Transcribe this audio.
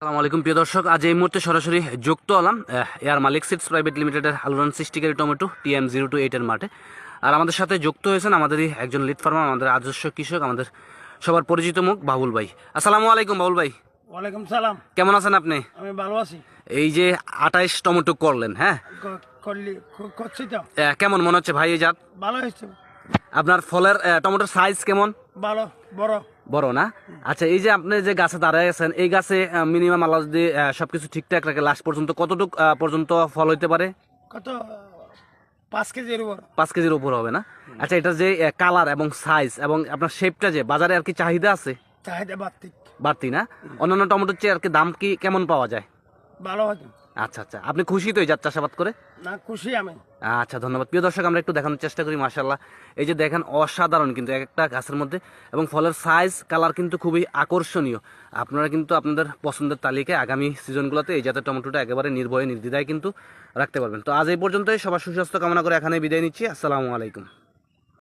আসসালামু আলাইকুম প্রিয় দর্শক, আজ এই মুহূর্তে সরাসরি যুক্ত হলাম এয়ার মালিক সিডস প্রাইভেট লিমিটেডের আলুরান 60 টমেটো TM028 এর মাঠে। আর আমাদের সাথে যুক্ত হয়েছেন আমাদেরই একজন লিড ফার্মার, আমাদের আদর্শ কৃষক, আমাদের সবার পরিচিত মুখ বাবুল ভাই। আসসালামু আলাইকুম বাবুল ভাই। ওয়ালাইকুম সালাম। কেমন আছেন আপনি? আমি ভালো আছি। এই যে 28 টমেটো করলেন, হ্যাঁ, করছি তো। কেমন মনে হচ্ছে ভাই এই জাত? ভালো হয়েছে। আপনার ফলের টমেটোর সাইজ কেমন? ভালো, বড়। বড় না? আচ্ছা, এই যে আপনি যে গাছে দাঁড়ায় আছেন, এই গাছে মিনিমাম আল্লাহ যদি সবকিছু ঠিকঠাক রাখে লাস্ট পর্যন্ত কতটুক পর্যন্ত ফল হইতে পারে? কত? 5 কেজির উপর। 5 কেজির উপর হবে না? আচ্ছা, এটা যে কালার এবং সাইজ এবং আপনার শেপটা, যে বাজারে আর কি চাহিদা আছে? চাহিদা বাড়তি না? অন্যান্য টমেটোর চেয়ে আর কি দাম কি কেমন পাওয়া যায়? ভালো হয়েছে। আচ্ছা আচ্ছা, আপনি খুশি তো এই জাত চাষাবাদ করে? না, খুশি আমি। আচ্ছা, ধন্যবাদ। প্রিয় দর্শক, আমরা একটু দেখানোর চেষ্টা করি। মাশাআল্লাহ, এই যে দেখেন, অসাধারণ কিন্তু এক একটা গাছের মধ্যে, এবং ফলের সাইজ কালার কিন্তু খুবই আকর্ষণীয়। আপনারা কিন্তু আপনাদের পছন্দের তালিকায় আগামী সিজনগুলোতে এই জাতের টমেটোটা একেবারে নির্ভয়ে নির্দ্বিধায় কিন্তু রাখতে পারবেন। তো আজ এই পর্যন্তই, সবার সুস্বাস্থ্য কামনা করে এখানে বিদায় নিচ্ছি। আসসালামু আলাইকুম।